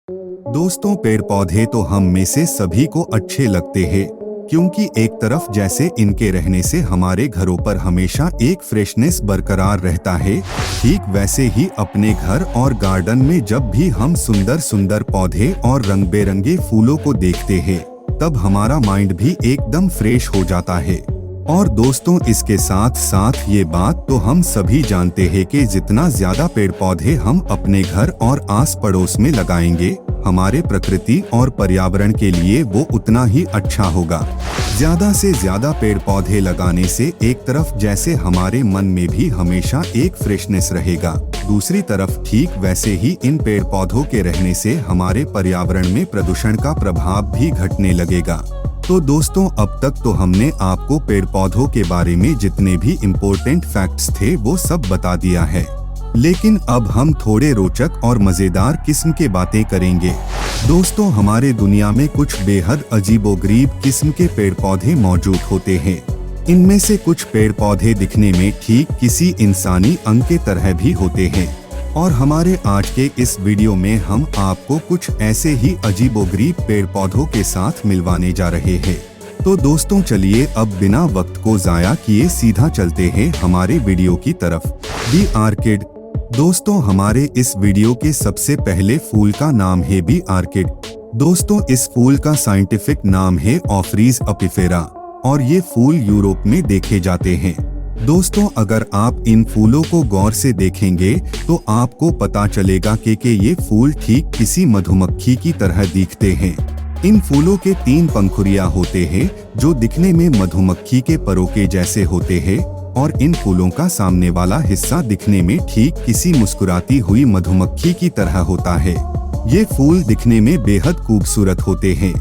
दोस्तों, पेड़ पौधे तो हम में से सभी को अच्छे लगते हैं, क्योंकि एक तरफ जैसे इनके रहने से हमारे घरों पर हमेशा एक फ्रेशनेस बरकरार रहता है, ठीक वैसे ही अपने घर और गार्डन में जब भी हम सुंदर सुंदर पौधे और रंग बेरंगे फूलों को देखते हैं, तब हमारा माइंड भी एकदम फ्रेश हो जाता है। और दोस्तों, इसके साथ साथ ये बात तो हम सभी जानते हैं कि जितना ज्यादा पेड़ पौधे हम अपने घर और आस पड़ोस में लगाएंगे, हमारे प्रकृति और पर्यावरण के लिए वो उतना ही अच्छा होगा। ज्यादा से ज्यादा पेड़ पौधे लगाने से एक तरफ जैसे हमारे मन में भी हमेशा एक फ्रेशनेस रहेगा, दूसरी तरफ ठीक वैसे ही इन पेड़ पौधों के रहने से हमारे पर्यावरण में प्रदूषण का प्रभाव भी घटने लगेगा। तो दोस्तों, अब तक तो हमने आपको पेड़ पौधों के बारे में जितने भी इम्पोर्टेंट फैक्ट्स थे वो सब बता दिया है, लेकिन अब हम थोड़े रोचक और मजेदार किस्म के बातें करेंगे। दोस्तों, हमारे दुनिया में कुछ बेहद अजीबोगरीब किस्म के पेड़ पौधे मौजूद होते हैं। इनमें से कुछ पेड़ पौधे दिखने में ठीक किसी इंसानी अंग के तरह भी होते हैं, और हमारे आज के इस वीडियो में हम आपको कुछ ऐसे ही अजीबोगरीब पेड़ पौधों के साथ मिलवाने जा रहे हैं। तो दोस्तों, चलिए अब बिना वक्त को जाया किए सीधा चलते हैं हमारे वीडियो की तरफ। Bee orchid. दोस्तों, हमारे इस वीडियो के सबसे पहले फूल का नाम है बी आर्किड। दोस्तों, इस फूल का साइंटिफिक नाम है ऑफरीज अपिफेरा, और ये फूल यूरोप में देखे जाते हैं। दोस्तों, अगर आप इन फूलों को गौर से देखेंगे तो आपको पता चलेगा कि ये फूल ठीक किसी मधुमक्खी की तरह दिखते हैं। इन फूलों के 3 पंखुड़ियां होते हैं जो दिखने में मधुमक्खी के परों के जैसे होते हैं, और इन फूलों का सामने वाला हिस्सा दिखने में ठीक किसी मुस्कुराती हुई मधुमक्खी की तरह होता है। ये फूल दिखने में बेहद खूबसूरत होते हैं।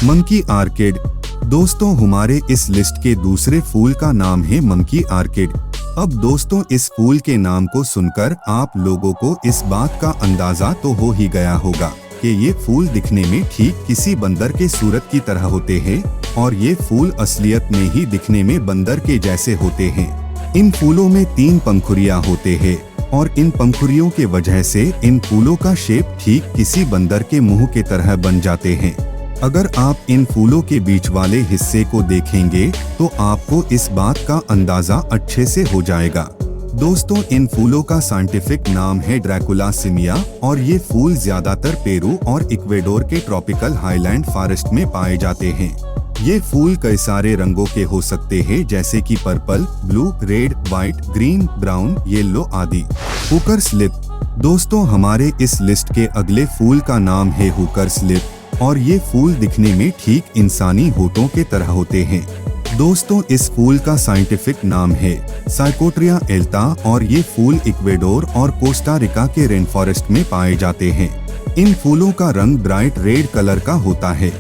Monkey orchid. दोस्तों, हमारे इस लिस्ट के दूसरे फूल का नाम है मंकी आर्किड। अब दोस्तों, इस फूल के नाम को सुनकर आप लोगों को इस बात का अंदाजा तो हो ही गया होगा कि ये फूल दिखने में ठीक किसी बंदर के सूरत की तरह होते हैं, और ये फूल असलियत में ही दिखने में बंदर के जैसे होते हैं। इन फूलों में 3 पंखुड़ियां होते हैं, और इन पंखुड़ियों के वजह से इन फूलों का शेप ठीक किसी बंदर के मुंह के तरह बन जाते हैं। अगर आप इन फूलों के बीच वाले हिस्से को देखेंगे तो आपको इस बात का अंदाजा अच्छे से हो जाएगा। दोस्तों, इन फूलों का साइंटिफिक नाम है ड्रैकुला सिमिया, और ये फूल ज्यादातर पेरू और इक्वेडोर के ट्रॉपिकल हाईलैंड फॉरेस्ट में पाए जाते हैं। ये फूल कई सारे रंगों के हो सकते हैं, जैसे कि purple, blue, red, white, green, brown, yellow आदि। Hooker slip. दोस्तों, हमारे इस लिस्ट के अगले फूल का नाम है हुकर स्लिप, और ये फूल दिखने में ठीक इंसानी होठों के तरह होते हैं। दोस्तों, इस फूल का साइंटिफिक नाम है साइकोट्रिया एल्टा, और ये फूल इक्वेडोर और कोस्टा रिका के रेन फॉरेस्ट में पाए जाते हैं। इन फूलों का रंग ब्राइट रेड कलर का होता है।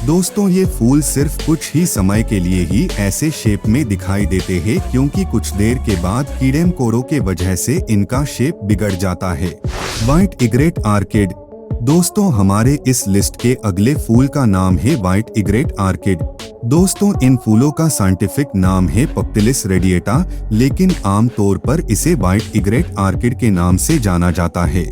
दोस्तों, ये फूल सिर्फ कुछ ही समय के लिए ही ऐसे शेप में दिखाई देते हैं, क्योंकि कुछ देर के बाद कीड़े मकोड़ों के वजह से इनका शेप बिगड़ जाता है। White egret orchid. दोस्तों, हमारे इस लिस्ट के अगले फूल का नाम है व्हाइट इग्रेट आर्किड। दोस्तों, इन फूलों का साइंटिफिक नाम है पक्टिलिस रेडिएटा, लेकिन आमतौर पर इसे व्हाइट इग्रेट आर्किड के नाम से जाना जाता है।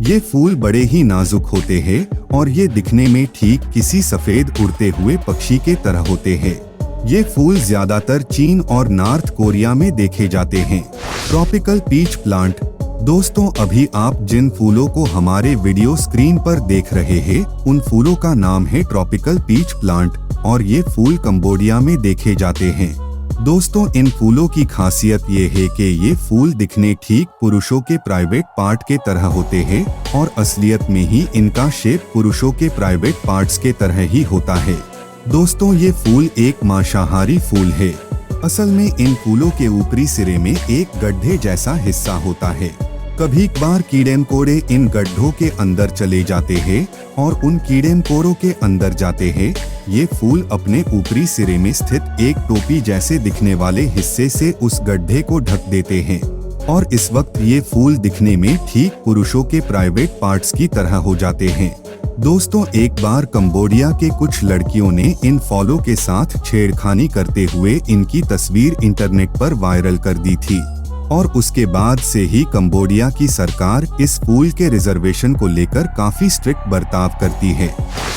ये फूल बड़े ही नाजुक होते हैं, और ये दिखने में ठीक किसी सफेद उड़ते हुए पक्षी के तरह होते हैं। ये फूल ज्यादातर चीन और नॉर्थ कोरिया में देखे जाते हैं। Tropical peach plant. दोस्तों, अभी आप जिन फूलों को हमारे वीडियो स्क्रीन पर देख रहे हैं, उन फूलों का नाम है ट्रॉपिकल पीच प्लांट, और ये फूल कंबोडिया में देखे जाते हैं। दोस्तों, इन फूलों की खासियत ये है कि ये फूल दिखने ठीक पुरुषों के प्राइवेट पार्ट के तरह होते हैं, और असलियत में ही इनका शेप पुरुषों के प्राइवेट पार्ट्स के तरह ही होता है। दोस्तों, ये फूल एक मांसाहारी फूल है। असल में इन फूलों के ऊपरी सिरे में एक गड्ढे जैसा हिस्सा होता है। कभी कभार कीड़े मकोड़े इन गड्ढों के अंदर चले जाते हैं और उन कीड़े मकोड़ों के अंदर जाते हैं। ये फूल अपने ऊपरी सिरे में स्थित एक टोपी जैसे दिखने वाले हिस्से से उस गड्ढे को ढक देते हैं, और इस वक्त ये फूल दिखने में ठीक पुरुषों के प्राइवेट पार्ट्स की तरह हो जाते हैं। दोस्तों, एक बार कंबोडिया के कुछ लड़कियों ने इन फूलों के साथ छेड़खानी करते हुए इनकी तस्वीर इंटरनेट पर वायरल कर दी थी। और उसके बाद से ही कंबोडिया की सरकार इस फूल के रिजर्वेशन को लेकर काफी स्ट्रिक्ट बर्ताव करती है।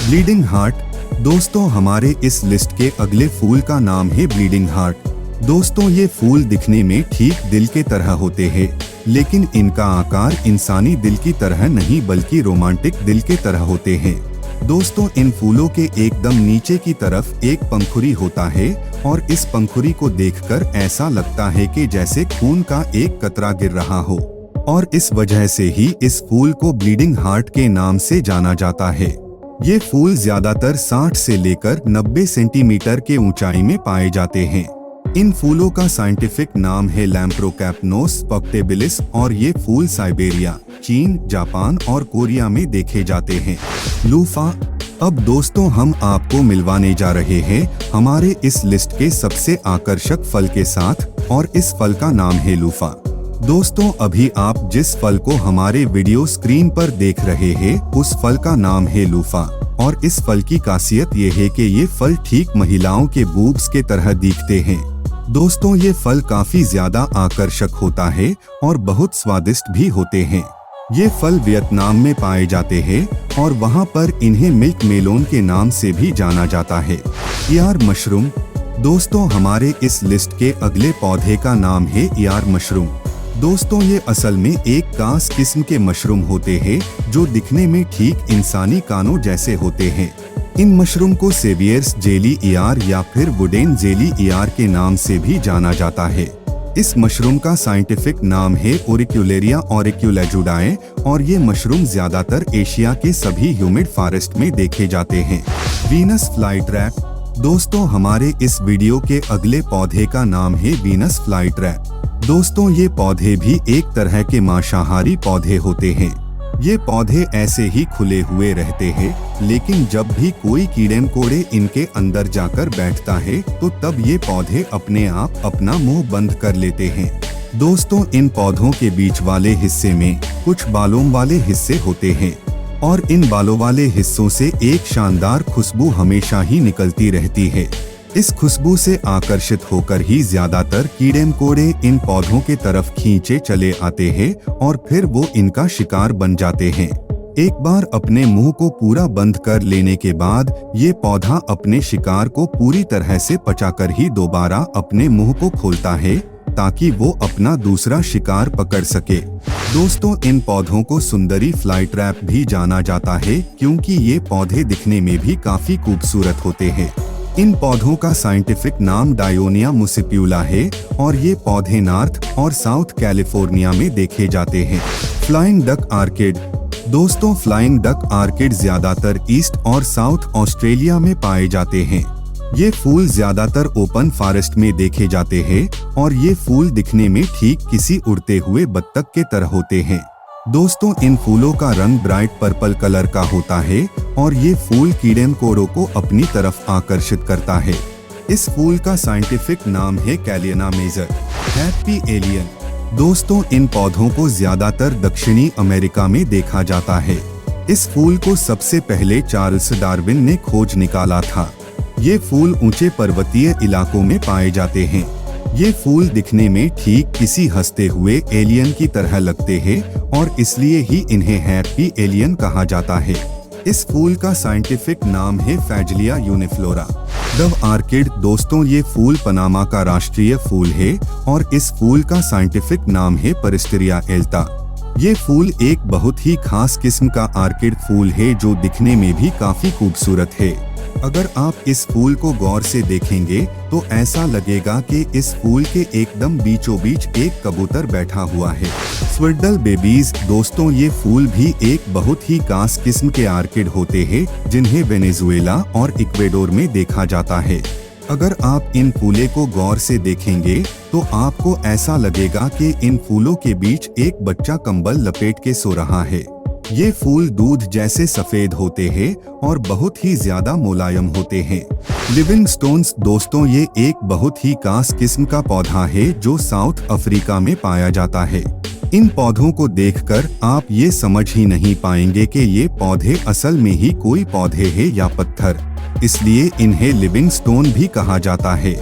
Bleeding heart. दोस्तों, हमारे इस लिस्ट के अगले फूल का नाम है ब्लीडिंग हार्ट। दोस्तों, ये फूल दिखने में ठीक दिल के तरह होते हैं, लेकिन इनका आकार इंसानी दिल की तरह नहीं बल्कि रोमांटिक दिल के तरह होते हैं। दोस्तों, इन फूलों के एकदम नीचे की तरफ एक पंखुड़ी होता है और इस पंखुड़ी को देखकर ऐसा लगता है कि जैसे खून का एक कतरा गिर रहा हो, और इस वजह से ही इस फूल को ब्लीडिंग हार्ट के नाम से जाना जाता है। ये फूल ज्यादातर 60 से लेकर 90 सेंटीमीटर के ऊंचाई में पाए जाते हैं। इन फूलों का साइंटिफिक नाम है लैम्प्रोकैप्नोस स्पक्टेबिलिस और ये फूल साइबेरिया, चीन, जापान और कोरिया में देखे जाते हैं। लूफा। अब दोस्तों, हम आपको मिलवाने जा रहे हैं हमारे इस लिस्ट के सबसे आकर्षक फल के साथ, और इस फल का नाम है लूफा। दोस्तों, अभी आप जिस फल को हमारे वीडियो स्क्रीन पर देख रहे हैं उस फल का नाम है लूफा, और इस फल की खासियत ये है कि ये फल ठीक महिलाओं के बूब्स के तरह दिखते हैं। दोस्तों, ये फल काफी ज्यादा आकर्षक होता है और बहुत स्वादिष्ट भी होते हैं। ये फल वियतनाम में पाए जाते हैं और वहाँ पर इन्हें मिल्क मेलोन के नाम से भी जाना जाता है। यार मशरूम। दोस्तों, हमारे इस लिस्ट के अगले पौधे का नाम है यार मशरूम। दोस्तों, ये असल में एक खास किस्म के मशरूम होते हैं जो दिखने में ठीक इंसानी कानों जैसे होते हैं। इन मशरूम को सेवियर्स जेली यार या फिर वुडेन जेली यार के नाम से भी जाना जाता है। इस मशरूम का साइंटिफिक नाम है ओरिक्युलेरिया ओरिक्युलेजुडाए और ये मशरूम ज्यादातर एशिया के सभी ह्यूमिड फॉरेस्ट में देखे जाते हैं। Venus flytrap. दोस्तों, हमारे इस वीडियो के अगले पौधे का नाम है वीनस फ्लाईट्रैप। दोस्तों, ये पौधे भी एक तरह के मांसाहारी पौधे होते हैं। ये पौधे ऐसे ही खुले हुए रहते हैं, लेकिन जब भी कोई कीड़े मकोड़े इनके अंदर जाकर बैठता है तो तब ये पौधे अपने आप अपना मुंह बंद कर लेते हैं। दोस्तों, इन पौधों के बीच वाले हिस्से में कुछ बालों वाले हिस्से होते हैं और इन बालों वाले हिस्सों से एक शानदार खुशबू हमेशा ही निकलती रहती है। इस खुशबू से आकर्षित होकर ही ज्यादातर कीड़े मकोड़े इन पौधों के तरफ खींचे चले आते हैं और फिर वो इनका शिकार बन जाते हैं। एक बार अपने मुंह को पूरा बंद कर लेने के बाद ये पौधा अपने शिकार को पूरी तरह से पचाकर ही दोबारा अपने मुंह को खोलता है ताकि वो अपना दूसरा शिकार पकड़ सके। दोस्तों, इन पौधों को सुंदरी फ्लाईट्रैप भी जाना जाता है क्योंकि ये पौधे दिखने में भी काफी खूबसूरत होते हैं। इन पौधों का साइंटिफिक नाम डायोनिया मुसिप्यूला है और ये पौधे नॉर्थ और साउथ कैलिफोर्निया में देखे जाते हैं। Flying duck orchid. दोस्तों, फ्लाइंग डक आर्किड ज्यादातर ईस्ट और साउथ ऑस्ट्रेलिया में पाए जाते हैं। ये फूल ज्यादातर ओपन फॉरेस्ट में देखे जाते हैं और ये फूल दिखने में ठीक किसी उड़ते हुए बत्तख के तरह होते हैं। दोस्तों, इन फूलों का रंग ब्राइट पर्पल कलर का होता है और ये फूल कीड़े मकोड़ों को अपनी तरफ आकर्षित करता है। इस फूल का साइंटिफिक नाम है कैलियना मेजर। Happy alien. दोस्तों, इन पौधों को ज्यादातर दक्षिणी अमेरिका में देखा जाता है। इस फूल को सबसे पहले चार्ल्स डार्विन ने खोज निकाला था। ये फूल ऊंचे पर्वतीय इलाकों में पाए जाते हैं। ये फूल दिखने में ठीक किसी हंसते हुए एलियन की तरह लगते हैं और इसलिए ही इन्हें हैप्पी एलियन कहा जाता है। इस फूल का साइंटिफिक नाम है फैजलिया यूनिफ्लोरा। Dove orchid. दोस्तों, ये फूल पनामा का राष्ट्रीय फूल है और इस फूल का साइंटिफिक नाम है परिस्टेरिया एल्टा। ये फूल एक बहुत ही खास किस्म का आर्किड फूल है जो दिखने में भी काफी खूबसूरत है। अगर आप इस फूल को गौर से देखेंगे तो ऐसा लगेगा कि इस फूल के एकदम बीचों बीच एक कबूतर बैठा हुआ है। स्विर्डल बेबीज। दोस्तों, ये फूल भी एक बहुत ही खास किस्म के आर्किड होते हैं जिन्हें वेनेजुएला और इक्वेडोर में देखा जाता है। अगर आप इन फूलों को गौर से देखेंगे तो आपको ऐसा लगेगा कि इन फूलों के बीच एक बच्चा कंबल लपेट के सो रहा है। ये फूल दूध जैसे सफेद होते हैं और बहुत ही ज्यादा मुलायम होते हैं। Living stones. दोस्तों, ये एक बहुत ही खास किस्म का पौधा है जो साउथ अफ्रीका में पाया जाता है। इन पौधों को देखकर आप ये समझ ही नहीं पाएंगे कि ये पौधे असल में ही कोई पौधे हैं या पत्थर, इसलिए इन्हें लिविंग स्टोन भी कहा जाता है।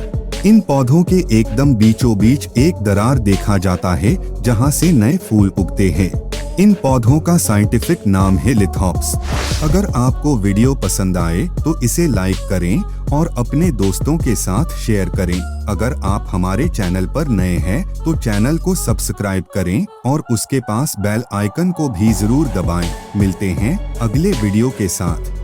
इन पौधों के एकदम बीचों बीच एक दरार देखा जाता है जहां से नए फूल उगते हैं। इन पौधों का साइंटिफिक नाम है लिथॉप्स। अगर आपको वीडियो पसंद आए तो इसे लाइक करें और अपने दोस्तों के साथ शेयर करें। अगर आप हमारे चैनल पर नए हैं तो चैनल को सब्सक्राइब करें और उसके पास बेल आइकन को भी जरूर दबाएं। मिलते हैं अगले वीडियो के साथ।